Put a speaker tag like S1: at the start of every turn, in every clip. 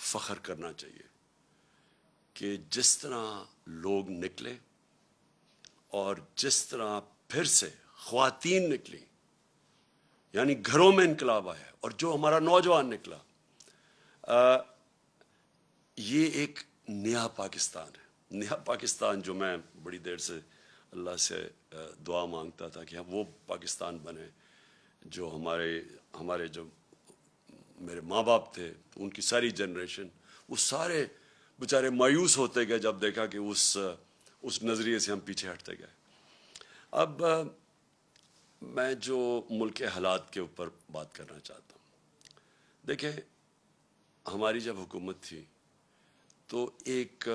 S1: فخر کرنا چاہیے کہ جس طرح لوگ نکلے اور جس طرح پھر سے خواتین نکلی، یعنی گھروں میں انقلاب آیا، اور جو ہمارا نوجوان نکلا، یہ ایک نیا پاکستان ہے، نیا پاکستان جو میں بڑی دیر سے اللہ سے دعا مانگتا تھا کہ ہم وہ پاکستان بنے جو ہمارے جو میرے ماں باپ تھے، ان کی ساری جنریشن، وہ سارے بیچارے مایوس ہوتے گئے جب دیکھا کہ اس نظریے سے ہم پیچھے ہٹتے گئے۔ اب میں جو ملک کے حالات کے اوپر بات کرنا چاہتا ہوں، دیکھیں ہماری جب حکومت تھی تو ایک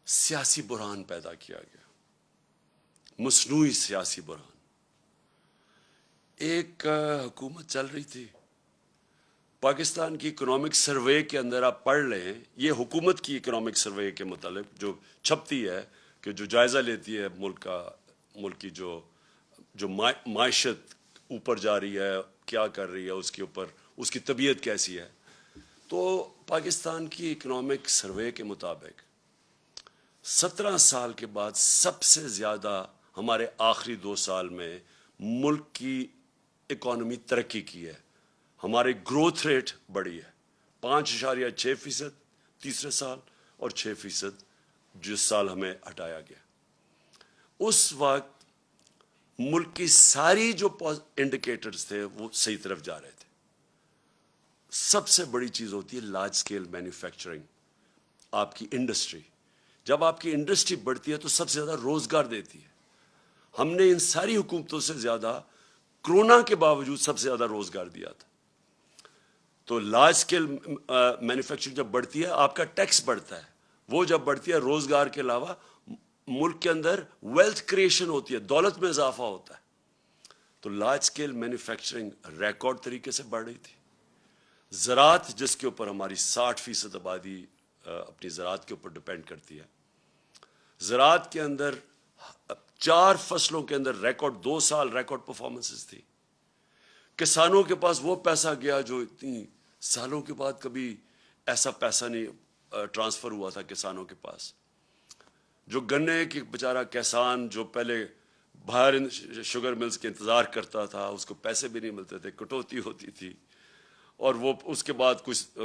S1: سیاسی بحران پیدا کیا گیا، مصنوعی سیاسی بحران۔ ایک حکومت چل رہی تھی، پاکستان کی اکنامک سروے کے اندر آپ پڑھ لیں، یہ حکومت کی اکنامک سروے کے متعلق جو چھپتی ہے، کہ جو جائزہ لیتی ہے ملک کی جو معیشت اوپر جا رہی ہے، کیا کر رہی ہے، اس کے اوپر اس کی طبیعت کیسی ہے، تو پاکستان کی اکنامک سروے کے مطابق 17 سال کے بعد سب سے زیادہ ہمارے آخری 2 سال میں ملک کی اکانومی ترقی کی ہے، ہماری گروتھ ریٹ بڑھی ہے، 5.6% تیسرے سال اور 6% جس سال ہمیں ہٹایا گیا۔ اس وقت ملک کی ساری جو انڈیکیٹرز تھے وہ صحیح طرف جا رہے تھے۔ سب سے بڑی چیز ہوتی ہے لارج سکیل مینوفیکچرنگ، آپ کی انڈسٹری۔ جب آپ کی انڈسٹری بڑھتی ہے تو سب سے زیادہ روزگار دیتی ہے۔ ہم نے ان ساری حکومتوں سے زیادہ کرونا کے باوجود سب سے زیادہ روزگار دیا تھا۔ تو لارج سکیل مینوفیکچرنگ جب بڑھتی ہے آپ کا ٹیکس بڑھتا ہے، وہ جب بڑھتی ہے روزگار کے علاوہ ملک کے اندر ویلتھ کریشن ہوتی ہے، دولت میں اضافہ ہوتا ہے۔ تو لارج سکیل مینوفیکچرنگ ریکارڈ طریقے سے بڑھ رہی تھی۔ زراعت، جس کے اوپر ہماری 60% آبادی اپنی زراعت کے اوپر ڈپینڈ کرتی ہے، زراعت کے اندر 4 فصلوں کے اندر ریکارڈ 2 سال ریکارڈ پرفارمنسز تھی۔ کسانوں کے پاس وہ پیسہ گیا جو اتنی سالوں کے بعد کبھی ایسا پیسہ نہیں ٹرانسفر ہوا تھا کسانوں کے پاس۔ جو گنے کی بیچارہ کسان جو پہلے باہر شوگر ملز کے انتظار کرتا تھا، اس کو پیسے بھی نہیں ملتے تھے، کٹوتی ہوتی تھی، اور وہ اس کے بعد کچھ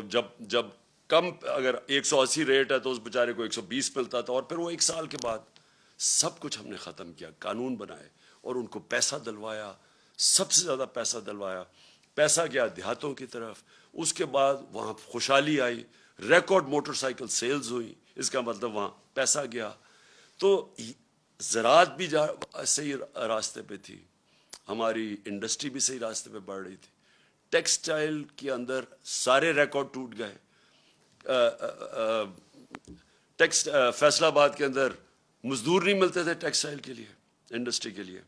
S1: جب کم اگر 180 ریٹ ہے تو اس بیچارے کو 120 ملتا تھا، اور پھر وہ 1 سال کے بعد سب کچھ ہم نے ختم کیا، قانون بنائے اور ان کو پیسہ دلوایا، سب سے زیادہ پیسہ دلوایا، پیسہ گیا دیہاتوں کی طرف۔ اس کے بعد وہاں خوشحالی آئی، ریکارڈ موٹر سائیکل سیلز ہوئی، اس کا مطلب وہاں پیسہ گیا۔ تو زراعت بھی صحیح راستے پہ تھی، ہماری انڈسٹری بھی صحیح راستے پہ بڑھ رہی تھی، ٹیکسٹائل کے اندر سارے ریکارڈ ٹوٹ گئے۔ فیصل آباد کے اندر مزدور نہیں ملتے تھے ٹیکسٹائل کے لیے، انڈسٹری کے لیے۔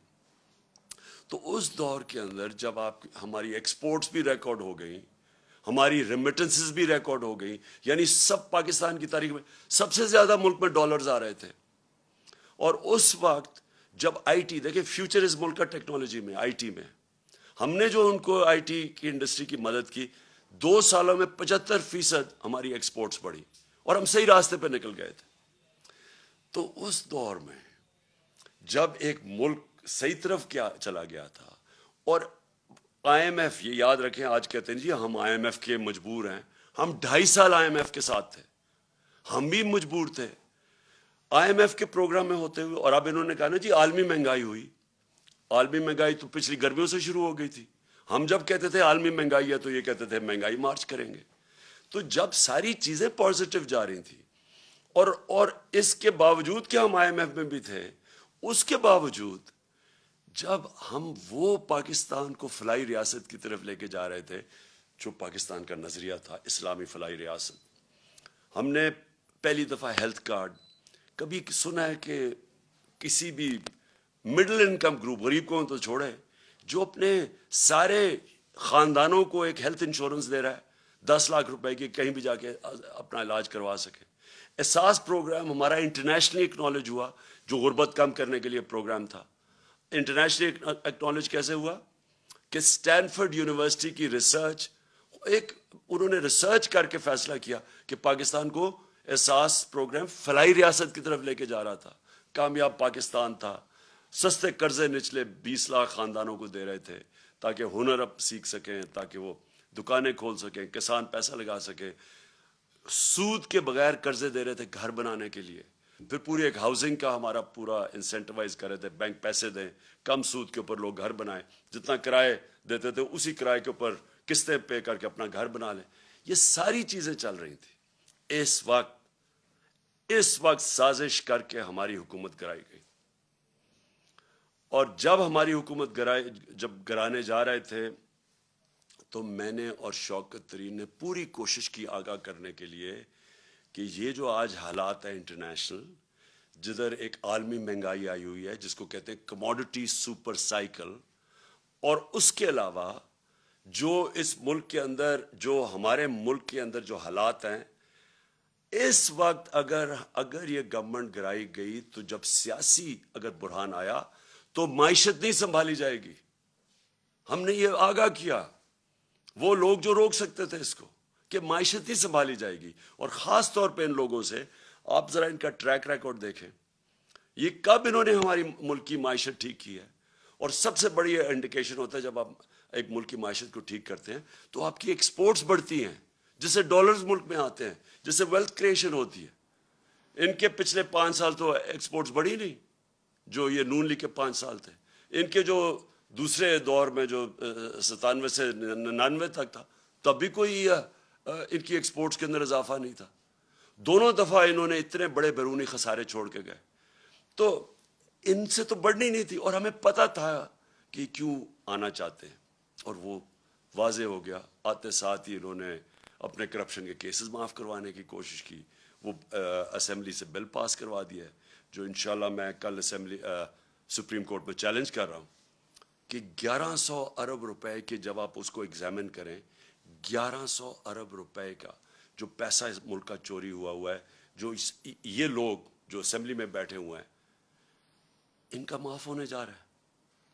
S1: تو اس دور کے اندر جب ہماری ایکسپورٹس بھی ریکارڈ ہو گئی، ہماری ریمیٹنسز بھی ریکارڈ ہو گئی، یعنی سب پاکستان کی تاریخ میں سب سے زیادہ ملک میں ڈالرز آ رہے تھے۔ اور اس وقت جب آئی ٹی، دیکھیں فیوچر اس ملک کا ٹیکنالوجی میں، آئی ٹی میں، ہم نے جو ان کو آئی ٹی کی انڈسٹری کی مدد کی، 2 سالوں میں 75% ہماری ایکسپورٹس بڑھی اور ہم صحیح راستے پہ نکل گئے تھے۔ تو اس دور میں جب ایک ملک صحیح طرف کیا چلا گیا تھا، اور آئی ایم ایف، یہ یاد رکھیں، آج کہتے ہیں جی ہم آئی ایم ایف کے مجبور ہیں، ہم 2.5 سال آئی ایم ایف کے ساتھ تھے، ہم بھی مجبور تھے آئی ایم ایف کے پروگرام میں ہوتے ہوئے۔ اور اب انہوں نے کہا نا جی عالمی مہنگائی ہوئی، عالمی مہنگائی تو پچھلی گرمیوں سے شروع ہو گئی تھی۔ ہم جب کہتے تھے عالمی مہنگائی ہے تو یہ کہتے تھے مہنگائی مارچ کریں گے۔ تو جب ساری چیزیں پازیٹیو جا رہی تھیں، اور اس کے باوجود کہ ہم آئی ایم ایف میں بھی تھے، اس کے باوجود جب ہم وہ پاکستان کو فلاحی ریاست کی طرف لے کے جا رہے تھے جو پاکستان کا نظریہ تھا، اسلامی فلاحی ریاست، ہم نے پہلی دفعہ ہیلتھ کارڈ، کبھی سنا ہے کہ کسی بھی مڈل انکم گروپ، غریب کو تو چھوڑے، جو اپنے سارے خاندانوں کو ایک ہیلتھ انشورنس دے رہا ہے 10 لاکھ روپے کی، کہیں بھی جا کے اپنا علاج کروا سکے۔ احساس پروگرام ہمارا انٹرنیشنلی اکنالج ہوا، جو غربت کم کرنے کے لیے پروگرام تھا۔ انٹرنیشنلی اکنالج کیسے ہوا کہ اسٹینفورڈ یونیورسٹی کی ریسرچ ایک انہوں نے ریسرچ کر کے فیصلہ کیا کہ پاکستان کو احساس پروگرام فلاحی ریاست کی طرف لے کے جا رہا تھا. کامیاب پاکستان تھا. سستے قرضے نچلے 20 لاکھ خاندانوں کو دے رہے تھے تاکہ ہنر اب سیکھ سکیں, تاکہ وہ دکانیں کھول سکیں, کسان پیسہ لگا سکیں. سود کے بغیر قرضے دے رہے تھے گھر بنانے کے لیے. پھر پوری ایک ہاؤسنگ کا ہمارا پورا انسینٹیوائز کر رہے تھے, بینک پیسے دیں, کم سود کے اوپر لوگ گھر بنائیں, جتنا کرائے دیتے تھے اسی کرائے کے اوپر قسطیں پے کر کے اپنا گھر بنا لیں. یہ ساری چیزیں چل رہی تھیں. اس وقت سازش کر کے ہماری حکومت گرائی گئی. اور جب ہماری حکومت جب گرانے جا رہے تھے تو میں نے اور شوکت ترین نے پوری کوشش کی آگاہ کرنے کے لیے کہ یہ جو آج حالات ہیں انٹرنیشنل, جدھر ایک عالمی مہنگائی آئی ہوئی ہے جس کو کہتے ہیں کموڈٹی سپر سائیکل, اور اس کے علاوہ جو اس ملک کے اندر, جو ہمارے ملک کے اندر جو حالات ہیں اس وقت, اگر یہ گورنمنٹ گرائی گئی تو جب سیاسی اگر بحران آیا تو معیشت نہیں سنبھالی جائے گی. ہم نے یہ آگاہ کیا, وہ لوگ جو روک سکتے تھے اس کو, کہ معیشت نہیں سنبھالی جائے گی. اور خاص طور پہ ان لوگوں سے آپ ذرا ان کا ٹریک ریکارڈ دیکھیں, یہ کب انہوں نے ہماری ملک کی معیشت ٹھیک کی ہے. اور سب سے بڑی انڈیکیشن ہوتا ہے جب آپ ایک ملک کی معیشت کو ٹھیک کرتے ہیں تو آپ کی ایکسپورٹس بڑھتی ہیں, جس سے ڈالرز ملک میں آتے ہیں, جس سے ویلتھ کریشن ہوتی ہے. ان کے پچھلے 5 سال تو ایکسپورٹس بڑھی نہیں, جو یہ نون لیگ کے 5 سال تھے. ان کے جو دوسرے دور میں جو 97 سے 99 تک تھا, تب بھی کوئی ان کی ایکسپورٹس کے اندر اضافہ نہیں تھا. دونوں دفعہ انہوں نے اتنے بڑے بیرونی خسارے چھوڑ کے گئے. تو ان سے تو بڑھنی نہیں تھی, اور ہمیں پتہ تھا کہ کیوں آنا چاہتے ہیں, اور وہ واضح ہو گیا. آتے ساتھ ہی انہوں نے اپنے کرپشن کے کیسز معاف کروانے کی کوشش کی. وہ اسمبلی سے بل پاس کروا دیا ہے, جو انشاءاللہ میں کل سپریم کورٹ میں چیلنج کر رہا ہوں کہ 1100 ارب روپے کے, جب آپ اس کو ایگزامن کریں, 1100 ارب روپے کا جو پیسہ اس ملک کا چوری ہوا ہے, جو یہ لوگ جو اسمبلی میں بیٹھے ہوئے ہیں ان کا معاف ہونے جا رہا ہے.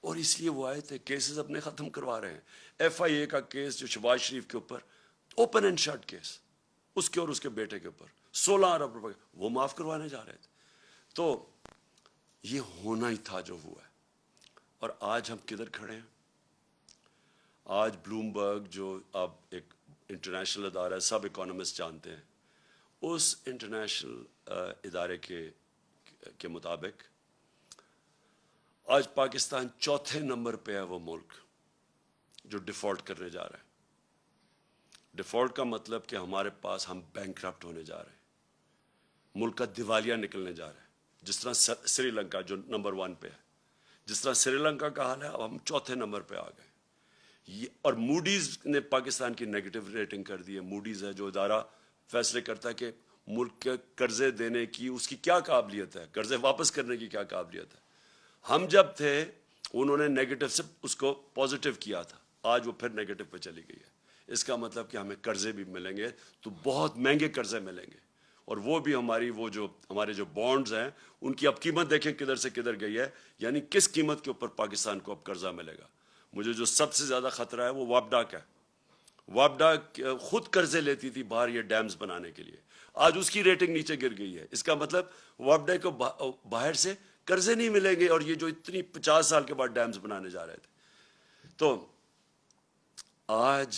S1: اور اس لیے وہ آئے تھے, کیسز اپنے ختم کروا رہے ہیں. ایف آئی اے کا کیس جو شہباز شریف کے اوپر اوپن اینڈ شٹ کیس, اس کے اور اس کے بیٹے کے اوپر 16 ارب روپے, وہ معاف کروانے جا رہے تھے. تو یہ ہونا ہی تھا جو ہوا ہے. اور آج ہم کدھر کھڑے ہیں؟ آج بلومبرگ جو اب ایک انٹرنیشنل ادارہ ہے, سب اکانومسٹ جانتے ہیں, اس انٹرنیشنل ادارے کے مطابق آج پاکستان 4تھے نمبر پہ ہے وہ ملک جو ڈیفالٹ کرنے جا رہا ہے. ڈیفالٹ کا مطلب کہ ہمارے پاس ہم بینکرپٹ ہونے جا رہے ہیں, ملک کا دیوالیہ نکلنے جا رہا ہے. جس طرح سری لنکا جو نمبر 1 پہ ہے, جس طرح سری لنکا کا حال ہے, اب ہم 4تھے نمبر پہ آ گئے. اور موڈیز نے پاکستان کی نیگیٹو ریٹنگ کر دی ہے. موڈیز ہے جو ادارہ فیصلے کرتا ہے کہ ملک کے قرضے دینے کی اس کی کیا قابلیت ہے, قرضے واپس کرنے کی کیا قابلیت ہے. ہم جب تھے انہوں نے نیگیٹو سے اس کو پازیٹیو کیا تھا, آج وہ پھر نیگیٹو پہ چلی گئی ہے. اس کا مطلب کہ ہمیں قرضے بھی ملیں گے تو بہت مہنگے قرضے ملیں گے. اور وہ بھی ہمارے جو بانڈز ہیں ان کی اب قیمت دیکھیں کدھر سے کدھر گئی ہے, یعنی کس قیمت کے اوپر پاکستان کو اب قرضہ ملے گا. مجھے جو سب سے زیادہ خطرہ ہے وہ وابڈا کا ہے. وابڈا خود قرضے لیتی تھی باہر یہ ڈیمز بنانے کے لیے, آج اس کی ریٹنگ نیچے گر گئی ہے. اس کا مطلب وابڈا کو باہر سے قرضے نہیں ملیں گے, اور یہ جو اتنی 50 سال کے بعد ڈیمز بنانے جا رہے تھے. تو آج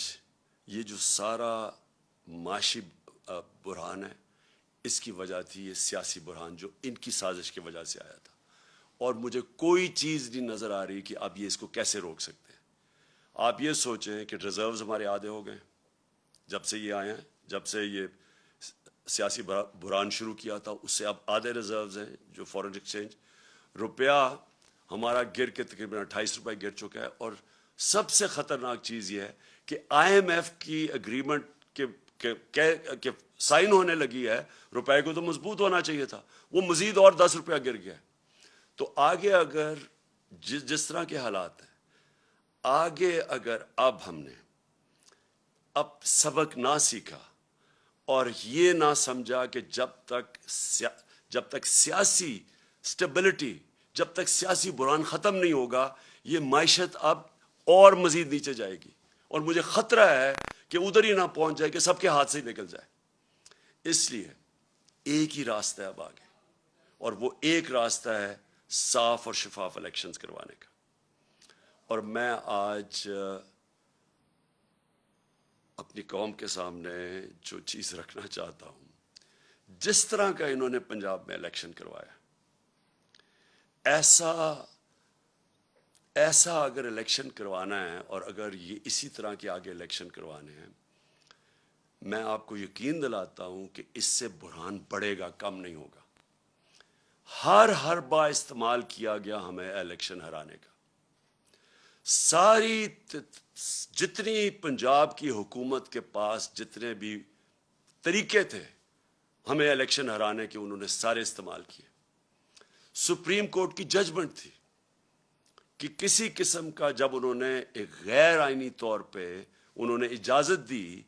S1: یہ جو سارا معاشی بحران ہے, اس کی وجہ تھی یہ سیاسی بحران جو ان کی سازش کی وجہ سے آیا تھا. اور مجھے کوئی چیز نہیں نظر آ رہی کہ اب یہ اس کو کیسے روک سکتے ہیں. آپ یہ سوچیں کہ ریزروز ہمارے آدھے ہو گئے جب سے یہ آئے ہیں, جب سے یہ سیاسی بحران شروع کیا تھا اس سے اب آدھے ریزروز ہیں جو فارن ایکسچینج. روپیہ ہمارا گر کے تقریباً 28 روپے گر چکا ہے. اور سب سے خطرناک چیز یہ ہے کہ آئی ایم ایف کی اگریمنٹ کے سائن ہونے لگی ہے, روپے کو تو مضبوط ہونا چاہیے تھا, وہ مزید اور 10 روپیہ گر گیا. تو آگے اگر جس طرح کے حالات ہیں, آگے اگر اب ہم نے سبق نہ سیکھا اور یہ نہ سمجھا کہ جب تک سیاسی سٹیبلٹی, جب تک سیاسی بحران ختم نہیں ہوگا, یہ معیشت اب اور مزید نیچے جائے گی. اور مجھے خطرہ ہے کہ ادھر ہی نہ پہنچ جائے کہ سب کے ہاتھ سے ہی نکل جائے. اس لیے ایک ہی راستہ ہے اب آگے, اور وہ ایک راستہ ہے صاف اور شفاف الیکشنز کروانے کا. اور میں آج اپنی قوم کے سامنے جو چیز رکھنا چاہتا ہوں, جس طرح کا انہوں نے پنجاب میں الیکشن کروایا, ایسا اگر الیکشن کروانا ہے اور اگر یہ اسی طرح کے آگے الیکشن کروانے ہیں, میں آپ کو یقین دلاتا ہوں کہ اس سے بحران بڑھے گا, کم نہیں ہوگا. ہر حربہ استعمال کیا گیا ہمیں الیکشن ہرانے کا. ساری جتنی پنجاب کی حکومت کے پاس جتنے بھی طریقے تھے ہمیں الیکشن ہرانے کے, انہوں نے سارے استعمال کیے. سپریم کورٹ کی ججمنٹ تھی کہ کسی قسم کا, جب انہوں نے ایک غیر آئینی طور پہ انہوں نے اجازت دی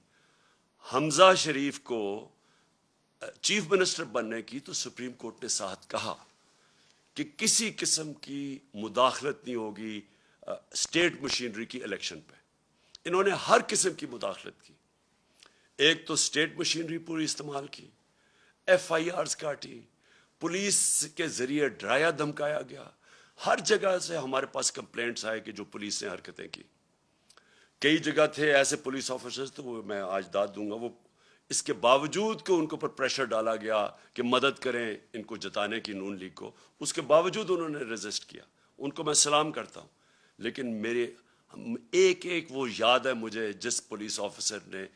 S1: حمزہ شریف کو چیف منسٹر بننے کی, تو سپریم کورٹ نے ساتھ کہا کہ کسی قسم کی مداخلت نہیں ہوگی اسٹیٹ مشینری کی الیکشن پہ. انہوں نے ہر قسم کی مداخلت کی. ایک تو اسٹیٹ مشینری پوری استعمال کی, ایف آئی آرز کاٹی, پولیس کے ذریعے ڈرایا دھمکایا گیا. ہر جگہ سے ہمارے پاس کمپلینٹس آئے کہ جو پولیس نے حرکتیں کی. کئی جگہ تھے ایسے پولیس آفیسرز, تو وہ میں آج داد دوں گا, وہ اس کے باوجود کہ ان کے اوپر پریشر ڈالا گیا کہ مدد کریں ان کو جتانے کی نون لیگ کو, اس کے باوجود انہوں نے ریزسٹ کیا. ان کو میں سلام کرتا ہوں. لیکن میرے ایک وہ یاد ہے مجھے جس پولیس آفیسر نے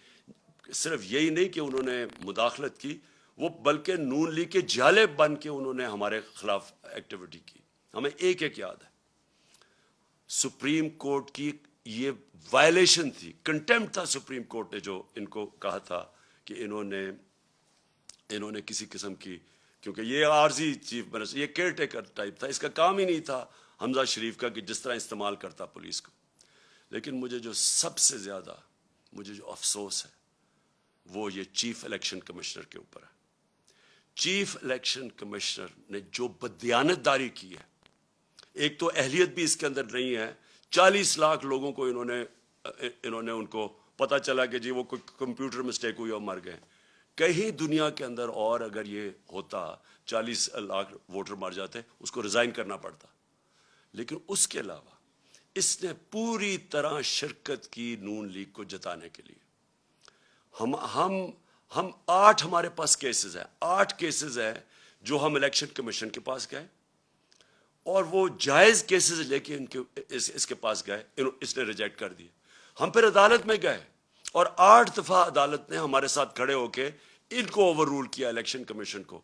S1: صرف یہی نہیں کہ انہوں نے مداخلت کی, وہ بلکہ نون لیگ کے جالے بن کے انہوں نے ہمارے خلاف ایکٹیویٹی کی. ہمیں ایک یاد ہے. سپریم کورٹ کی یہ وائلیشن تھی, کنٹیمپٹ تھا سپریم کورٹ نے جو ان کو کہا تھا کہ انہوں نے کسی قسم کی, کیونکہ یہ عارضی چیف منسٹر, یہ کیئر ٹیکر ٹائپ تھا, اس کا کام ہی نہیں تھا حمزہ شریف کا کہ جس طرح استعمال کرتا پولیس کو. لیکن مجھے جو سب سے زیادہ جو افسوس ہے وہ یہ چیف الیکشن کمشنر کے اوپر ہے. چیف الیکشن کمشنر نے جو بددیانت داری کی ہے, ایک تو اہلیت بھی اس کے اندر نہیں ہے. 40 لاکھ لوگوں کو انہوں نے ان کو پتا چلا کہ جی وہ کوئی کمپیوٹر مسٹیک ہوئی اور مر گئے. کہیں دنیا کے اندر اور اگر یہ ہوتا 40 لاکھ ووٹر مر جاتے, اس کو ریزائن کرنا پڑتا. لیکن اس کے علاوہ اس نے پوری طرح شرکت کی نون لیگ کو جتانے کے لیے. ہم 8 ہمارے پاس کیسز ہیں, 8 کیسز ہیں جو ہم الیکشن کمیشن کے پاس گئے, اور وہ جائز کیسز لے کے اس کے پاس گئے, اس نے ریجیکٹ کر دیا. ہم پھر عدالت میں گئے اور 8 دفعہ عدالت نے ہمارے ساتھ کھڑے ہو کے ان کو اوور رول کیا, الیکشن کمیشن کو.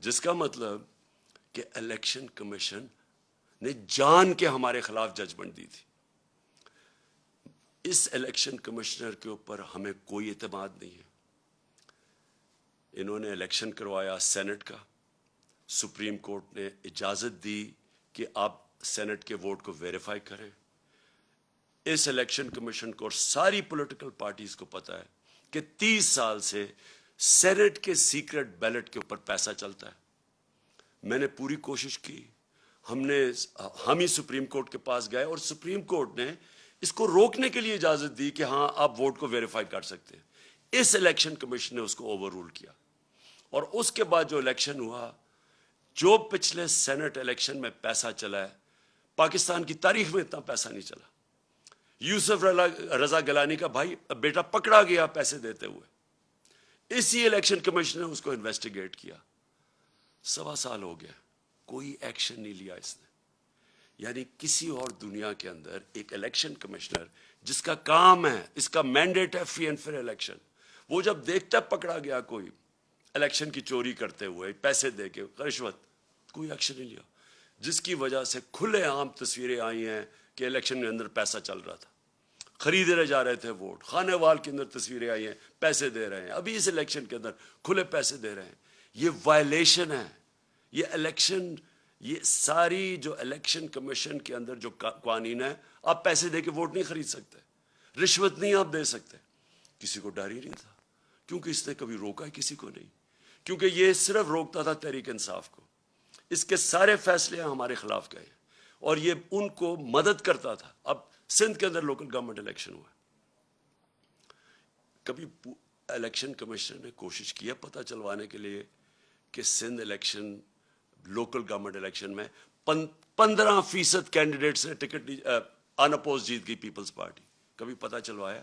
S1: جس کا مطلب کہ الیکشن کمیشن نے جان کے ہمارے خلاف ججمنٹ دی تھی. اس الیکشن کمشنر کے اوپر ہمیں کوئی اعتماد نہیں ہے. انہوں نے الیکشن کروایا سینٹ کا, سپریم کورٹ نے اجازت دی کہ آپ سینٹ کے ووٹ کو ویریفائی کریں. اس الیکشن کمیشن کو اور ساری پولیٹیکل پارٹیز کو پتا ہے کہ 30 سال سے سینٹ کے سیکرٹ بیلٹ کے اوپر پیسہ چلتا ہے. میں نے پوری کوشش کی, ہم ہی سپریم کورٹ کے پاس گئے اور سپریم کورٹ نے اس کو روکنے کے لیے اجازت دی کہ ہاں آپ ووٹ کو ویریفائی کر سکتے ہیں. اس الیکشن کمیشن نے اس کو اوور رول کیا, اور اس کے بعد جو الیکشن ہوا, جو پچھلے سینٹ الیکشن میں پیسہ چلا ہے, پاکستان کی تاریخ میں اتنا پیسہ نہیں چلا. یوسف رضا گیلانی کا بھائی بیٹا پکڑا گیا پیسے دیتے ہوئے, اسی الیکشن کمیشن نے اس کو انویسٹیگیٹ کیا. 1.25 سال ہو گیا, کوئی ایکشن نہیں لیا اس نے. یعنی کسی اور دنیا کے اندر ایک الیکشن کمشنر جس کا کام ہے, اس کا مینڈیٹ ہے فری اینڈ فیئر الیکشن, وہ جب دیکھتا پکڑا گیا کوئی الیکشن کی چوری کرتے ہوئے پیسے دے کے رشوت, کوئی ایکشن نہیں لیا. جس کی وجہ سے کھلے عام تصویریں آئی ہیں کہ الیکشن کے اندر پیسہ چل رہا تھا, خریدے جا رہے تھے ووٹ. خانے وال کے اندر تصویریں آئی ہیں, پیسے دے رہے ہیں, ابھی اس الیکشن کے اندر کھلے پیسے دے رہے ہیں. یہ وائلیشن ہے. یہ الیکشن, یہ ساری جو الیکشن کمیشن کے اندر جو قوانین ہے, آپ پیسے دے کے ووٹ نہیں خرید سکتے, رشوت نہیں آپ دے سکتے. کسی کو ڈر ہی نہیں تھا, کیونکہ اس نے کبھی روکا ہے کسی کو نہیں, کیونکہ یہ صرف روکتا تھا تحریک انصاف کو. اس کے سارے فیصلے ہمارے خلاف گئے اور یہ ان کو مدد کرتا تھا. اب سندھ کے اندر لوکل گورنمنٹ الیکشن ہوا, کبھی الیکشن کمیشن نے کوشش کی ہے پتہ چلوانے کے لیے کہ Sindh election local government election میں 15% کینڈیڈیٹس نے ٹکٹ ان اپوز جیت گئی پیپلز پارٹی؟ کبھی پتہ چلوایا؟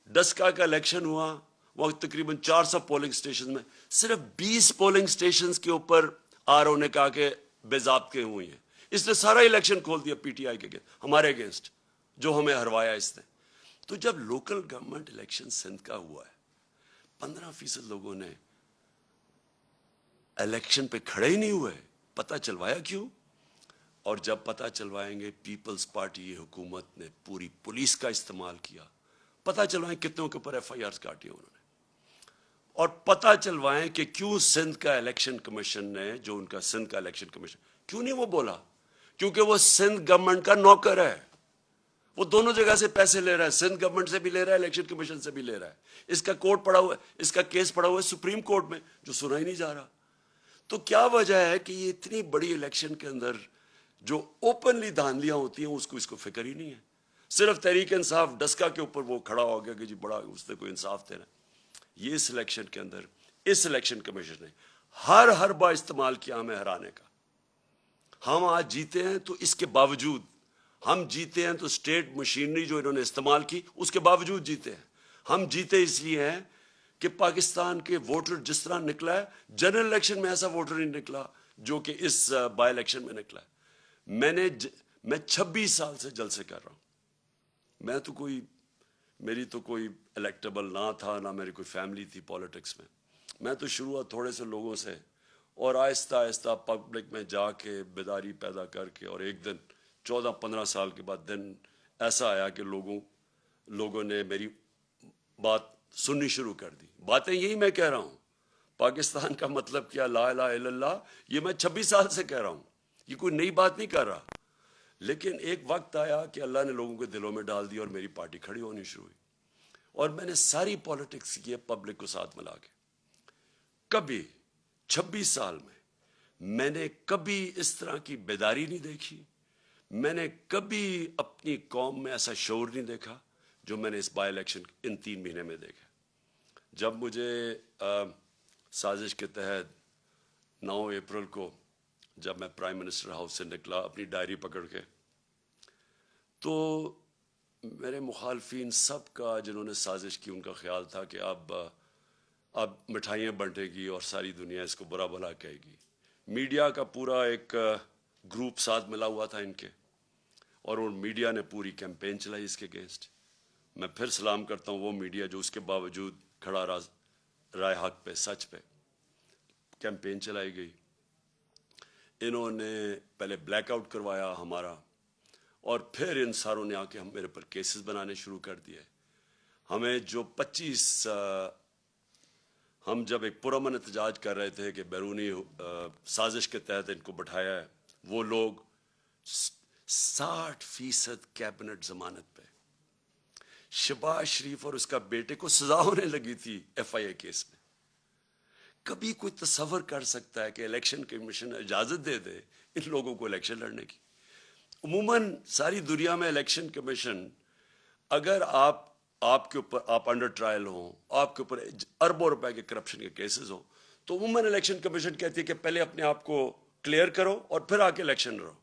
S1: ڈسکا کا الیکشن ہوا، وہ تقریباً 400 پولنگ سٹیشن میں صرف 20 پولنگ سٹیشنز کے اوپر آر او نے کہا کہ بے ضابطے ہوئی ہیں. اس نے سارا الیکشن کھول دیا پی ٹی آئی کے ہمارے اگینسٹ، جو ہمیں ہروایا اس نے. تو جب لوکل گورنمنٹ الیکشن سندھ کا ہوا ہے 15% لوگوں نے الیکشن پہ کھڑے ہی نہیں ہوئے. پتہ چلوایا کیوں؟ اور جب پتہ چلوائیں گے پیپلز پارٹی حکومت نے پوری پولیس کا استعمال کیا. پتہ چلوائیں کتنوں کے اوپر ایف آئی آرز کاٹی انہوں نے. اور پتہ چلوائیں کہ کیوں سندھ کا الیکشن کمیشن نے، جو ان کا سندھ کا الیکشن کمیشن، کیوں نہیں وہ بولا؟ کیونکہ وہ سندھ گورنمنٹ کا نوکر ہے. وہ دونوں جگہ سے پیسے لے رہا ہے، سندھ گورنمنٹ سے بھی لے رہا ہے، الیکشن کمیشن سے بھی لے رہا ہے. اس کا کورٹ پڑا ہوا ہے، اس کا کیس پڑا ہوا ہے سپریم کورٹ میں، جو سنا ہی نہیں جا رہا. تو کیا وجہ ہے کہ یہ اتنی بڑی الیکشن کے اندر جو اوپنلی دھاندلیاں ہوتی ہیں اس کو فکر ہی نہیں ہے؟ صرف تحریک انصاف ڈسکا کے اوپر وہ کھڑا ہو گیا کہ جی بڑا اس نے کوئی انصاف دینا. یہ اس الیکشن کے اندر اس الیکشن کمیشن نے ہر حربہ استعمال کیا ہمیں ہرانے کا. ہم آج جیتے ہیں تو اس کے باوجود، ہم جیتے ہیں تو اسٹیٹ مشینری جو انہوں نے استعمال کی اس کے باوجود جیتے ہیں. ہم جیتے اس لیے ہیں کہ پاکستان کے ووٹر جس طرح نکلا ہے، جنرل الیکشن میں ایسا ووٹر نہیں نکلا جو کہ اس بائی الیکشن میں نکلا ہے. میں 26 سال سے جلسے کر رہا ہوں. میری تو کوئی الیکٹیبل نہ تھا، نہ میری کوئی فیملی تھی پالیٹکس میں. میں تو شروعات تھوڑے سے لوگوں سے، اور آہستہ آہستہ پبلک میں جا کے بیداری پیدا کر کے، اور ایک دن 14-15 سال کے بعد دن ایسا آیا کہ لوگوں نے میری بات سننی شروع کر دی. باتیں یہی میں کہہ رہا ہوں، پاکستان کا مطلب کیا، لا الہ الا اللہ، یہ میں 26 سال سے کہہ رہا ہوں. یہ کوئی نئی بات نہیں کر رہا. لیکن ایک وقت آیا کہ اللہ نے لوگوں کے دلوں میں ڈال دیا اور میری پارٹی کھڑی ہونی شروع ہوئی. اور میں نے ساری پالیٹکس کی ہے پبلک کو ساتھ ملا کے. کبھی 26 سال میں نے کبھی اس طرح کی بیداری نہیں دیکھی. میں نے کبھی اپنی قوم میں ایسا شعور نہیں دیکھا جو میں نے اس بائی الیکشن ان 3 مہینے میں دیکھا. جب مجھے سازش کے تحت 9 اپریل کو جب میں پرائم منسٹر ہاؤس سے نکلا اپنی ڈائری پکڑ کے، تو میرے مخالفین سب کا جنہوں نے سازش کی ان کا خیال تھا کہ اب مٹھائیاں بنٹے گی اور ساری دنیا اس کو برا بھلا کہے گی. میڈیا کا پورا ایک گروپ ساتھ ملا ہوا تھا ان کے، اور ان میڈیا نے پوری کیمپین چلائی اس کے اگینسٹ. میں پھر سلام کرتا ہوں وہ میڈیا جو اس کے باوجود کھڑا رائے حق پہ، سچ پہ. کیمپین چلائی گئی. انہوں نے پہلے بلیک آؤٹ کروایا ہمارا، اور پھر ان ساروں نے آ کے میرے پر کیسز بنانے شروع کر دیے. ہمیں جو 25 ہم جب ایک پرامن احتجاج کر رہے تھے کہ بیرونی سازش کے تحت ان کو بٹھایا ہے، وہ لوگ 60% کیبنٹ ضمانت پہ. شہباز شریف اور اس کا بیٹے کو سزا ہونے لگی تھی ایف آئی اے کیس میں. کبھی کوئی تصور کر سکتا ہے کہ الیکشن کمیشن اجازت دے دے ان لوگوں کو الیکشن لڑنے کی؟ عموماً ساری دنیا میں الیکشن کمیشن، اگر آپ کے اوپر آپ انڈر ٹرائل ہوں، آپ کے اوپر اربوں روپے کے کرپشن کے کیسز ہوں، تو عموماً الیکشن کمیشن کہتی ہے کہ پہلے اپنے آپ کو کلیئر کرو اور پھر آ کے الیکشن لڑو.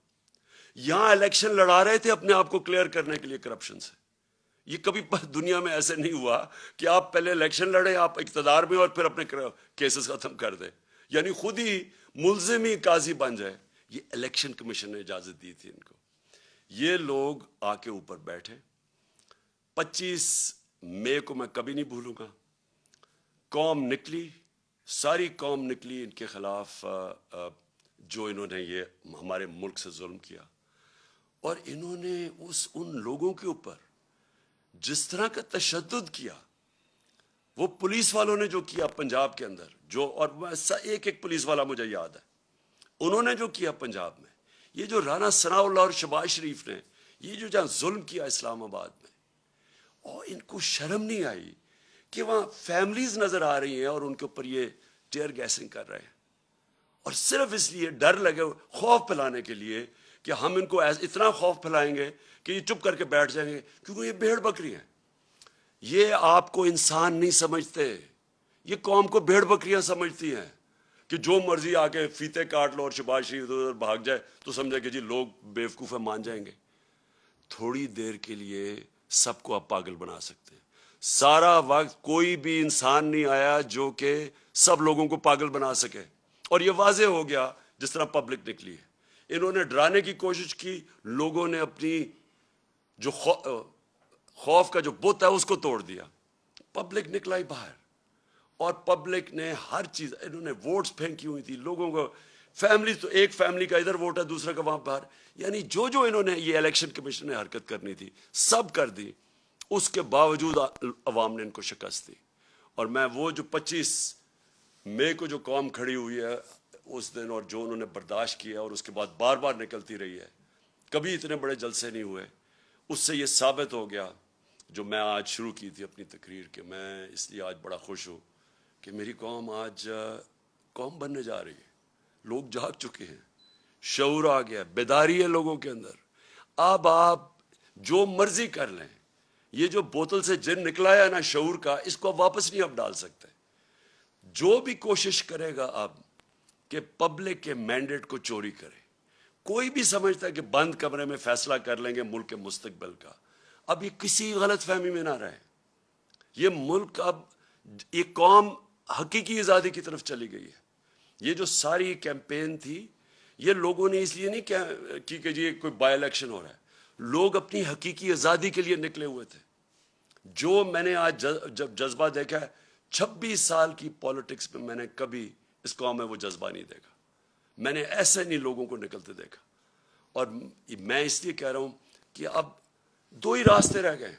S1: یہاں الیکشن لڑا رہے تھے اپنے آپ کو کلیئر کرنے کے لیے کرپشن سے. یہ کبھی دنیا میں ایسے نہیں ہوا کہ آپ پہلے الیکشن لڑیں، آپ اقتدار میں، اور پھر اپنے کیسز ختم کر دیں، یعنی خود ہی ملزمی قاضی بن جائے. یہ الیکشن کمیشن نے اجازت دی تھی ان کو. یہ لوگ آ کے اوپر بیٹھے. 25 مئی کو میں کبھی نہیں بھولوں گا. قوم نکلی، ساری قوم نکلی ان کے خلاف، جو انہوں نے یہ ہمارے ملک سے ظلم کیا. اور انہوں نے ان لوگوں کے اوپر جس طرح کا تشدد کیا، وہ پولیس والوں نے جو کیا پنجاب کے اندر، اور ایک پولیس والا مجھے یاد ہے، انہوں نے جو کیا پنجاب میں، یہ جو رانا ثناء اللہ اور شہباز شریف نے یہ جو جہاں ظلم کیا اسلام آباد میں، اور ان کو شرم نہیں آئی کہ وہاں فیملیز نظر آ رہی ہیں اور ان کے اوپر یہ ٹیئر گیسنگ کر رہے ہیں، اور صرف اس لیے ڈر لگے، خوف پھیلانے کے لیے کہ ہم ان کو اتنا خوف پھیلائیں گے کہ یہ چپ کر کے بیٹھ جائیں گے، کیونکہ یہ بھیڑ بکری ہیں. یہ آپ کو انسان نہیں سمجھتے، یہ قوم کو بھیڑ بکریاں سمجھتی ہیں کہ جو مرضی آ کے فیتے کاٹ لو اور شباز شریف ادھر ادھر بھاگ جائے تو سمجھے کہ جی لوگ بیوقوف ہیں، مان جائیں گے. تھوڑی دیر کے لیے سب کو آپ پاگل بنا سکتے ہیں. سارا وقت کوئی بھی انسان نہیں آیا جو کہ سب لوگوں کو پاگل بنا سکے، اور یہ واضح ہو گیا جس طرح پبلک نکلی ہے. انہوں نے ڈرانے کی کوشش کی، لوگوں نے اپنی جو خوف کا جو بت ہے اس کو توڑ دیا. پبلک نکلا ہی باہر، اور پبلک نے ہر چیز، انہوں نے ووٹس پھینکی ہوئی تھی لوگوں کو. فیملی تو ایک فیملی کا ادھر ووٹ ہے، دوسرا کا وہاں باہر. یعنی جو انہوں نے یہ الیکشن کمیشن نے حرکت کرنی تھی سب کر دی. اس کے باوجود عوام نے ان کو شکست دی. اور میں وہ جو 25 مئی کو جو قوم کھڑی ہوئی ہے اس دن، اور جو انہوں نے برداشت کیا اور اس کے بعد بار بار نکلتی رہی ہے، کبھی اتنے بڑے جلسے نہیں ہوئے. اس سے یہ ثابت ہو گیا جو میں آج شروع کی تھی اپنی تقریر کہ میں اس لیے آج بڑا خوش ہوں کہ میری قوم آج قوم بننے جا رہی ہے. لوگ جاگ چکے ہیں، شعور آ گیا، بیداری ہے لوگوں کے اندر. اب آپ جو مرضی کر لیں، یہ جو بوتل سے جن نکلا ہے نا شعور کا، اس کو واپس نہیں اب ڈال سکتے. جو بھی کوشش کرے گا اب کہ پبلک کے مینڈیٹ کو چوری کرے، کوئی بھی سمجھتا ہے کہ بند کمرے میں فیصلہ کر لیں گے ملک کے مستقبل کا، اب یہ کسی غلط فہمی میں نہ رہے. یہ ملک اب، یہ قوم حقیقی آزادی کی طرف چلی گئی ہے. یہ جو ساری کیمپین تھی یہ لوگوں نے اس لیے نہیں کی کہ یہ کوئی بائی الیکشن ہو رہا ہے. لوگ اپنی حقیقی آزادی کے لیے نکلے ہوئے تھے. جو میں نے آج جب جذبہ دیکھا ہے 26 سال کی پالیٹکس میں، میں نے کبھی اس قوم میں وہ جذبہ نہیں دیکھا. میں نے ایسے نہیں لوگوں کو نکلتے دیکھا. اور میں اس لیے کہہ رہا ہوں کہ اب 2 ہی راستے رہ گئے.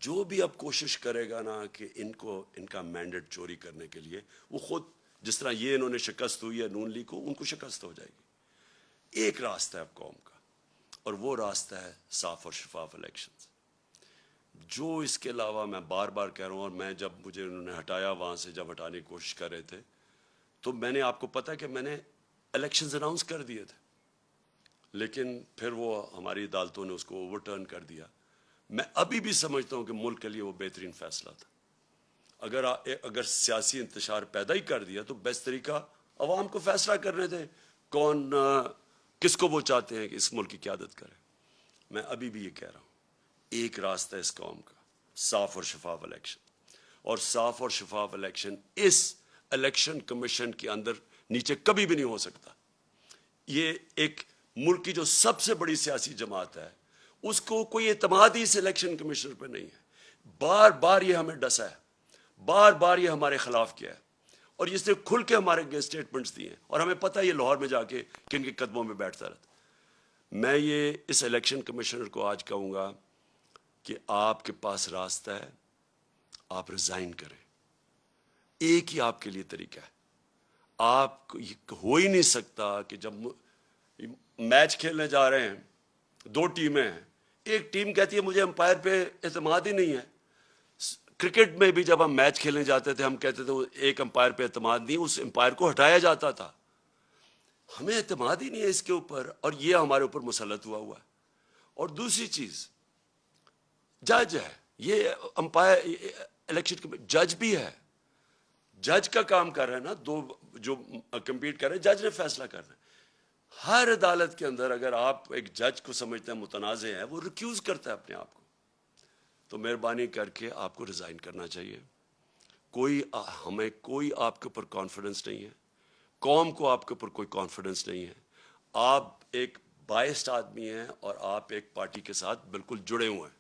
S1: جو بھی اب کوشش کرے گا نا کہ ان کا مینڈیٹ چوری کرنے کے لیے، وہ خود جس طرح یہ انہوں نے شکست ہوئی ہے نون لیگ کو، ان کو شکست ہو جائے گی. ایک راستہ ہے اب قوم کا، اور وہ راستہ ہے صاف اور شفاف الیکشن. جو اس کے علاوہ میں بار بار کہہ رہا ہوں، اور میں جب مجھے انہوں نے ہٹایا وہاں سے، جب ہٹانے کی کوشش کر رہے تھے، تو میں نے آپ کو پتا کہ میں نے الیکشنز اناؤنس کر دیے تھے، لیکن پھر وہ ہماری عدالتوں نے اس کو اوور ٹرن کر دیا. میں ابھی بھی سمجھتا ہوں کہ ملک کے لیے وہ بہترین فیصلہ تھا. اگر سیاسی انتشار پیدا ہی کر دیا تو بیسٹ طریقہ عوام کو فیصلہ کرنے دیں کون کس کو وہ چاہتے ہیں کہ اس ملک کی قیادت کرے. میں ابھی بھی یہ کہہ رہا ہوں، ایک راستہ ہے اس قوم کا، صاف اور شفاف الیکشن. اور صاف اور شفاف الیکشن اس الیکشن کمیشن کے اندر نیچے کبھی بھی نہیں ہو سکتا. یہ ایک ملک کی جو سب سے بڑی سیاسی جماعت ہے، اس کو کوئی اعتماد ہی اس الیکشن کمیشنر پہ نہیں ہے. بار بار یہ ہمیں ڈسا ہے، بار بار یہ ہمارے خلاف کیا ہے، اور اس نے کھل کے ہمارے اسٹیٹمنٹس دیے ہیں، اور ہمیں پتہ ہے یہ لاہور میں جا کے کن کے قدموں میں بیٹھتا رہتا. میں یہ اس الیکشن کمیشنر کو آج کہوں گا کہ آپ کے پاس راستہ ہے، آپ ریزائن کریں. ایک ہی آپ کے لیے طریقہ ہے. آپ ہو ہی نہیں سکتا کہ جب میچ کھیلنے جا رہے ہیں، 2 ٹیمیں ہیں، ایک ٹیم کہتی ہے مجھے امپائر پہ اعتماد ہی نہیں ہے. کرکٹ میں بھی جب ہم میچ کھیلنے جاتے تھے ہم کہتے تھے ایک امپائر پہ اعتماد نہیں، اس امپائر کو ہٹایا جاتا تھا. ہمیں اعتماد ہی نہیں ہے اس کے اوپر، اور یہ ہمارے اوپر مسلط ہوا ہے. اور دوسری چیز، جج ہے، یہ امپائر الیکشن جج بھی ہے. جج کا کام کر رہے ہیں نا، 2 جو کمپیٹ کر رہے ہیں، جج نے فیصلہ کرنا ہے. ہر عدالت کے اندر اگر آپ ایک جج کو سمجھتے ہیں متنازع ہے، وہ ریکیوز کرتا ہے اپنے آپ کو. تو مہربانی کر کے آپ کو ریزائن کرنا چاہیے. ہمیں کوئی آپ کے اوپر کانفیڈنس نہیں ہے، قوم کو آپ کے اوپر کوئی کانفیڈنس نہیں ہے. آپ ایک بائسڈ آدمی ہیں، اور آپ ایک پارٹی کے ساتھ بالکل جڑے ہوئے ہیں.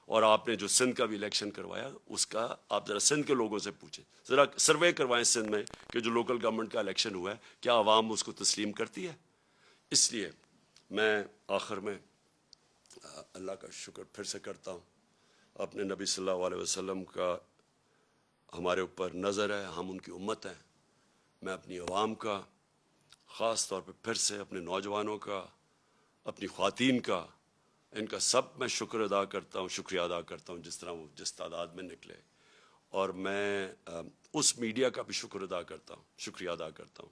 S1: اور آپ نے جو سندھ کا بھی الیکشن کروایا، اس کا آپ ذرا سندھ کے لوگوں سے پوچھیں، ذرا سروے کروائیں سندھ میں کہ جو لوکل گورنمنٹ کا الیکشن ہوا ہے کیا عوام اس کو تسلیم کرتی ہے. اس لیے میں آخر میں اللہ کا شکر پھر سے کرتا ہوں. اپنے نبی صلی اللہ علیہ وسلم کا ہمارے اوپر نظر ہے، ہم ان کی امت ہیں. میں اپنی عوام کا، خاص طور پہ پھر سے اپنے نوجوانوں کا، اپنی خواتین کا، ان کا سب میں شکر ادا کرتا ہوں، شکریہ ادا کرتا ہوں جس طرح وہ جس تعداد میں نکلے. اور میں اس میڈیا کا بھی شکر ادا کرتا ہوں، شکریہ ادا کرتا ہوں،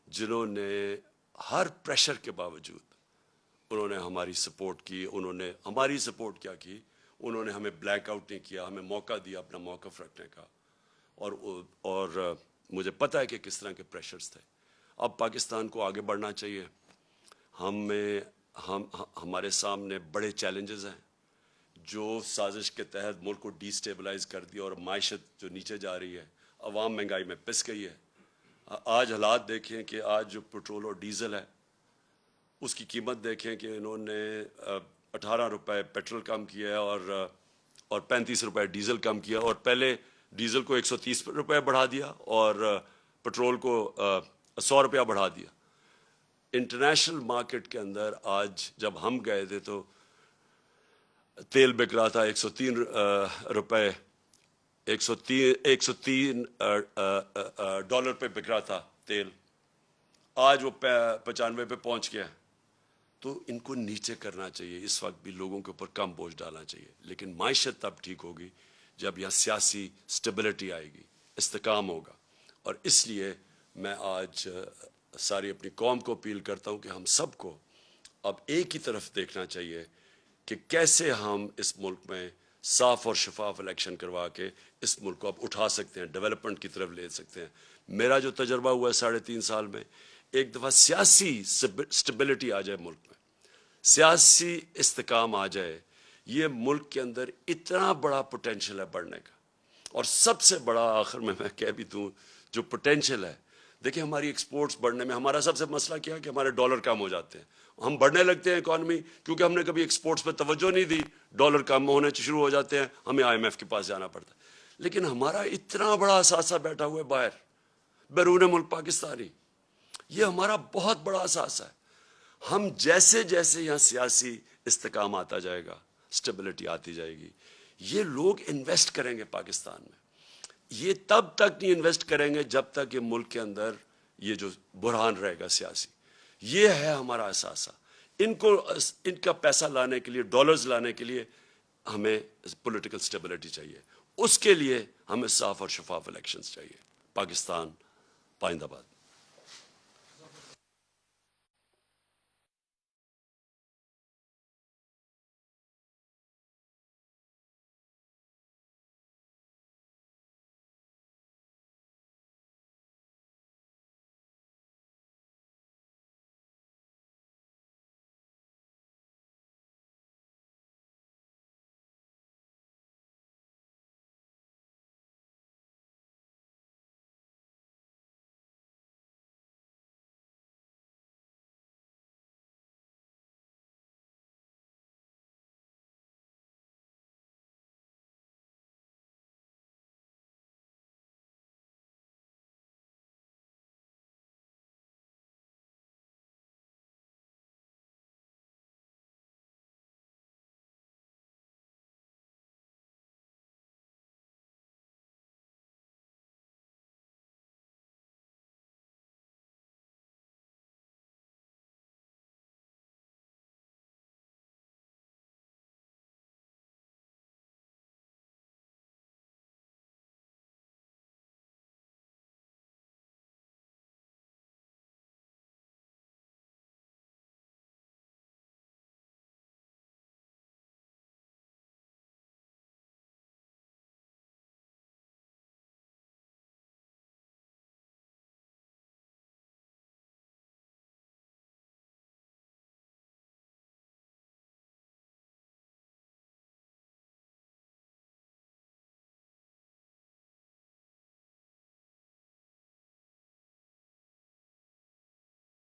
S1: جنہوں نے ہر پریشر کے باوجود انہوں نے ہماری سپورٹ کی. انہوں نے ہماری سپورٹ کیا کی، انہوں نے ہمیں بلیک آؤٹ نہیں کیا, ہمیں موقع دیا اپنا موقف رکھنے کا, اور مجھے پتہ ہے کہ کس طرح کے پریشرز تھے. اب پاکستان کو آگے بڑھنا چاہیے. ہمارے سامنے بڑے چیلنجز ہیں جو سازش کے تحت ملک کو ڈی سٹیبلائز کر دیا اور معیشت جو نیچے جا رہی ہے, عوام مہنگائی میں پس گئی ہے. آج حالات دیکھیں کہ آج جو پٹرول اور ڈیزل ہے اس کی قیمت دیکھیں کہ انہوں نے 18 روپے پیٹرول کم کیا ہے اور 35 روپے ڈیزل کم کیا, اور پہلے ڈیزل کو 130 روپے بڑھا دیا اور پٹرول کو 100 روپیہ بڑھا دیا. انٹرنیشنل مارکیٹ کے اندر آج جب ہم گئے تھے تو تیل بک رہا تھا 103 روپے, 103 ڈالر پہ بک رہا تھا تیل, آج وہ 95 پہ پہنچ گیا. تو ان کو نیچے کرنا چاہیے, اس وقت بھی لوگوں کے اوپر کم بوجھ ڈالنا چاہیے. لیکن معیشت تب ٹھیک ہوگی جب یہاں سیاسی سٹیبلٹی آئے گی, استحکام ہوگا. اور اس لیے میں آج ساری اپنی قوم کو اپیل کرتا ہوں کہ ہم سب کو اب ایک ہی طرف دیکھنا چاہیے کہ کیسے ہم اس ملک میں صاف اور شفاف الیکشن کروا کے اس ملک کو اب اٹھا سکتے ہیں, ڈیولپمنٹ کی طرف لے سکتے ہیں. میرا جو تجربہ ہوا ہے 3.5 سال میں, ایک دفعہ سیاسی سٹیبلٹی آ جائے ملک میں, سیاسی استحکام آ جائے, یہ ملک کے اندر اتنا بڑا پوٹینشیل ہے بڑھنے کا. اور سب سے بڑا آخر میں کہہ بھی دوں جو پوٹینشیل ہے, دیکھیں ہماری ایکسپورٹس بڑھنے میں ہمارا سب سے مسئلہ کیا ہے کہ ہمارے ڈالر کم ہو جاتے ہیں. ہم بڑھنے لگتے ہیں اکانومی کیونکہ ہم نے کبھی ایکسپورٹس پہ توجہ نہیں دی, ڈالر کم ہونے شروع ہو جاتے ہیں, ہمیں IMF کے پاس جانا پڑتا ہے. لیکن ہمارا اتنا بڑا اثاثہ بیٹھا ہوا ہے باہر بیرون ملک پاکستانی, یہ ہمارا بہت بڑا اثاثہ ہے. ہم جیسے جیسے یہاں سیاسی استحکام آتا جائے گا, سٹیبلٹی آتی جائے گی, یہ لوگ انویسٹ کریں گے پاکستان میں. یہ تب تک نہیں انویسٹ کریں گے جب تک یہ ملک کے اندر یہ جو بحران رہے گا سیاسی. یہ ہے ہمارا اثاثہ. ان کا پیسہ لانے کے لیے, ڈالرز لانے کے لیے ہمیں پولیٹیکل سٹیبلٹی چاہیے. اس کے لیے ہمیں صاف اور شفاف الیکشنز چاہیے. پاکستان پائندہ باد.